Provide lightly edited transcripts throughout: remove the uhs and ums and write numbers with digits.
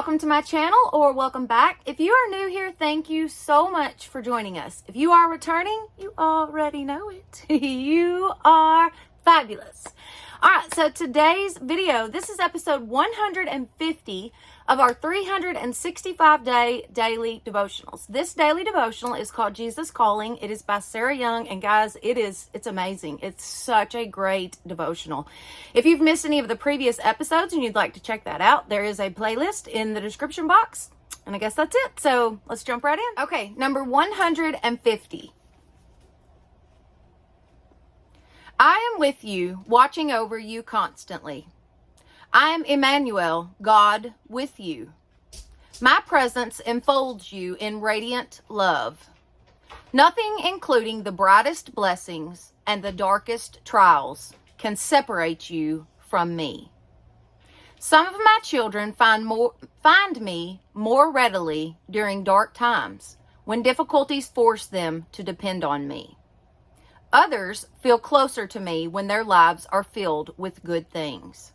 Welcome to my channel, or welcome back. If you are new here, thank you so much for joining us. If you are returning, you already know it. You are fabulous. All right, so today's video, this is episode 150 of our 365-day daily devotionals. This daily devotional is called Jesus Calling. It is by Sarah Young, and guys, it's amazing. It's such a great devotional. If you've missed any of the previous episodes and you'd like to check that out, there is a playlist in the description box. And I guess that's it. So let's jump right in. Okay, number 150. I am with you, watching over you constantly. I am Emmanuel, God with you. My presence enfolds you in radiant love. Nothing, including the brightest blessings and the darkest trials, can separate you from me. Some of my children find me more readily during dark times, when difficulties force them to depend on me. Others feel closer to me when their lives are filled with good things.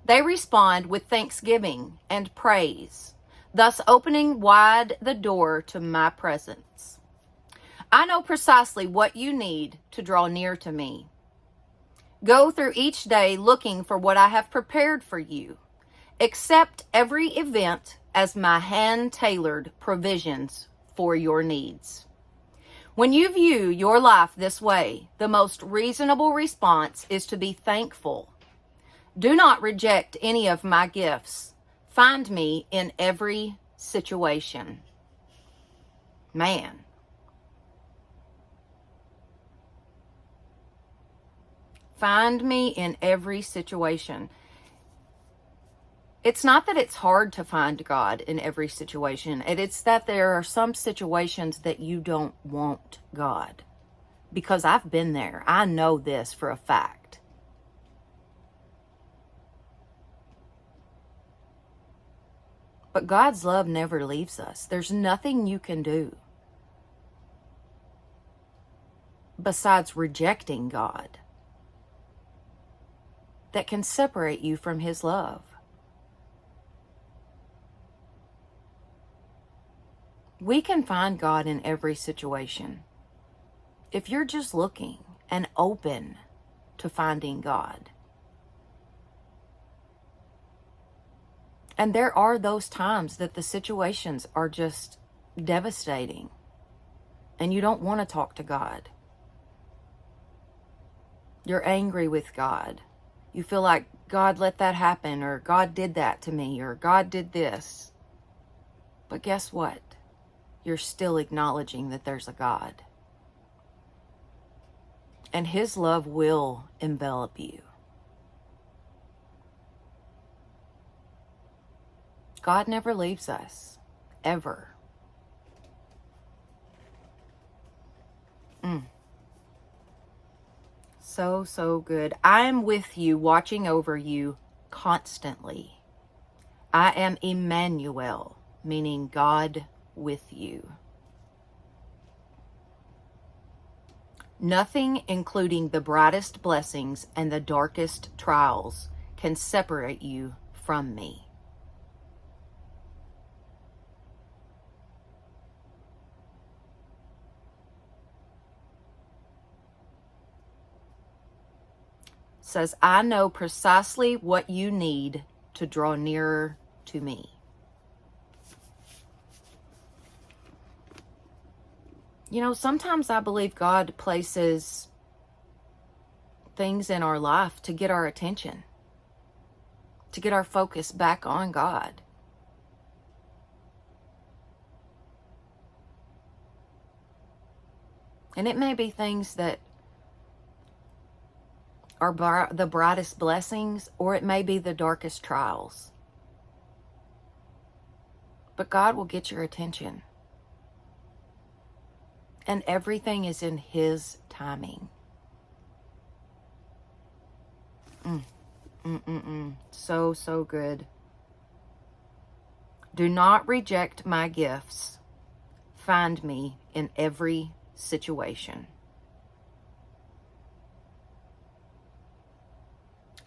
They respond with thanksgiving and praise, thus opening wide the door to my presence. I know precisely what you need to draw near to me. Go through each day looking for what I have prepared for you. Accept every event as my hand-tailored provisions for your needs. When you view your life this way, the most reasonable response is to be thankful. Do not reject any of my gifts. Find me in every situation. Man. Find me in every situation. It's not that it's hard to find God in every situation. It's that there are some situations that you don't want God. Because I've been there. I know this for a fact. But God's love never leaves us. There's nothing you can do besides rejecting God that can separate you from His love. We can find God in every situation if you're just looking and open to finding God. And there are those times that the situations are just devastating and you don't want to talk to God. You're angry with God. You feel like God let that happen, or God did that to me, or God did this. But guess what? You're still acknowledging that there's a God. And His love will envelop you. God never leaves us, ever. So good. I am with you, watching over you constantly. I am Emmanuel, meaning God with you. Nothing, including the brightest blessings and the darkest trials, can separate you from me. Says, I know precisely what you need to draw nearer to me. You know, sometimes I believe God places things in our life to get our attention, to get our focus back on God. And it may be things that are the brightest blessings, or it may be the darkest trials. But God will get your attention. And everything is in His timing. So good. Do not reject my gifts. Find me in every situation.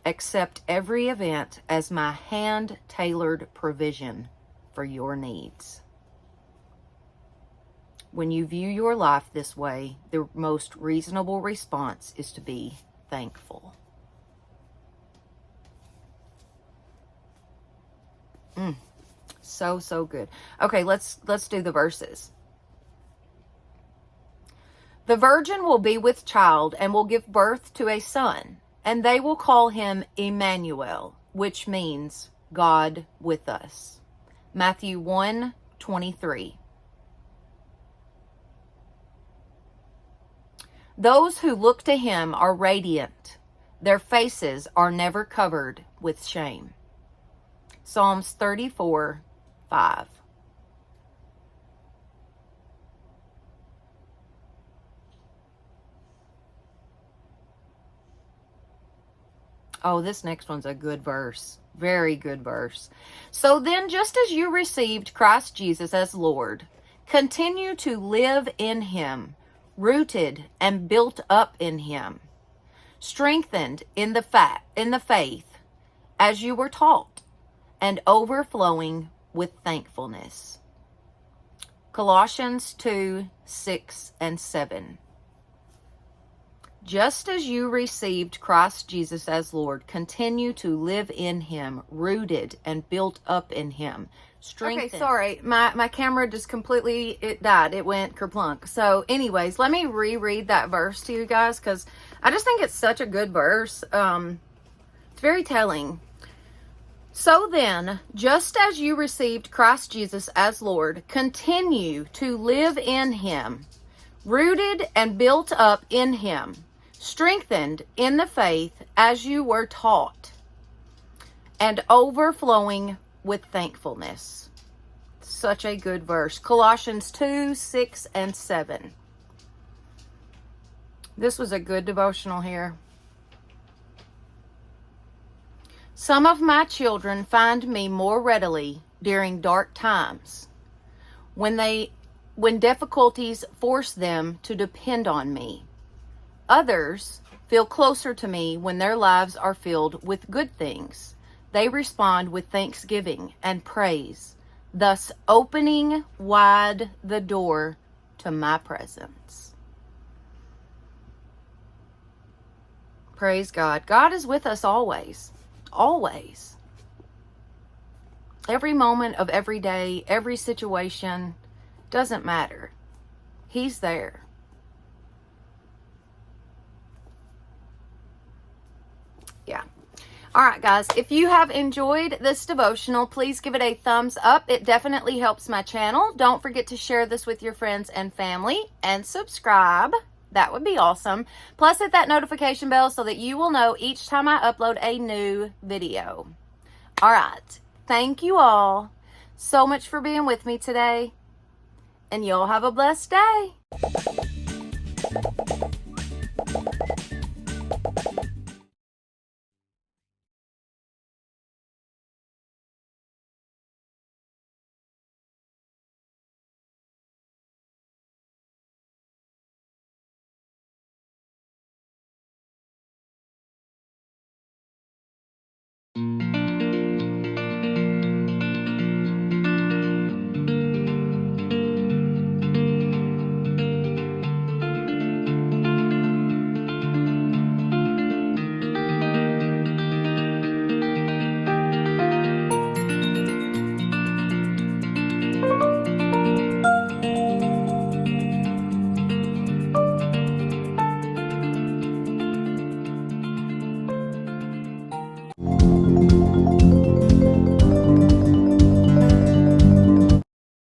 Accept every event as my hand-tailored provision for your needs. When you view your life this way, the most reasonable response is to be thankful. So good. Okay, let's do the verses. The virgin will be with child and will give birth to a son, and they will call him Emmanuel, which means God with us. Matthew 1:23. Those who look to him are radiant. Their faces are never covered with shame. Psalms 34:5. Oh, this next one's a good verse. Very good verse. So then, just as you received Christ Jesus as Lord, continue to live in him, rooted and built up in him, strengthened in the faith as you were taught, and overflowing with thankfulness. Colossians 2:6-7. Just as you received Christ Jesus as Lord, continue to live in him, rooted and built up in him. Strengthened. Okay, sorry. My camera just completely, it died. It went kerplunk. So anyways, let me reread that verse to you guys because I just think it's such a good verse. It's very telling. So then, just as you received Christ Jesus as Lord, continue to live in him, rooted and built up in him, strengthened in the faith as you were taught, and overflowing with thankfulness. Such a good verse. Colossians 2:6-7. This was a good devotional here. Some of my children find me more readily during dark times, when difficulties force them to depend on me. Others feel closer to me when their lives are filled with good things. They respond with thanksgiving and praise, thus opening wide the door to my presence. Praise God. God is with us always. Always. Every moment of every day, every situation, doesn't matter. He's there. Yeah. All right, guys, if you have enjoyed this devotional, please give it a thumbs up. It definitely helps my channel. Don't forget to share this with your friends and family and subscribe. That would be awesome. Plus, hit that notification bell so that you will know each time I upload a new video. All right. Thank you all so much for being with me today. And y'all have a blessed day.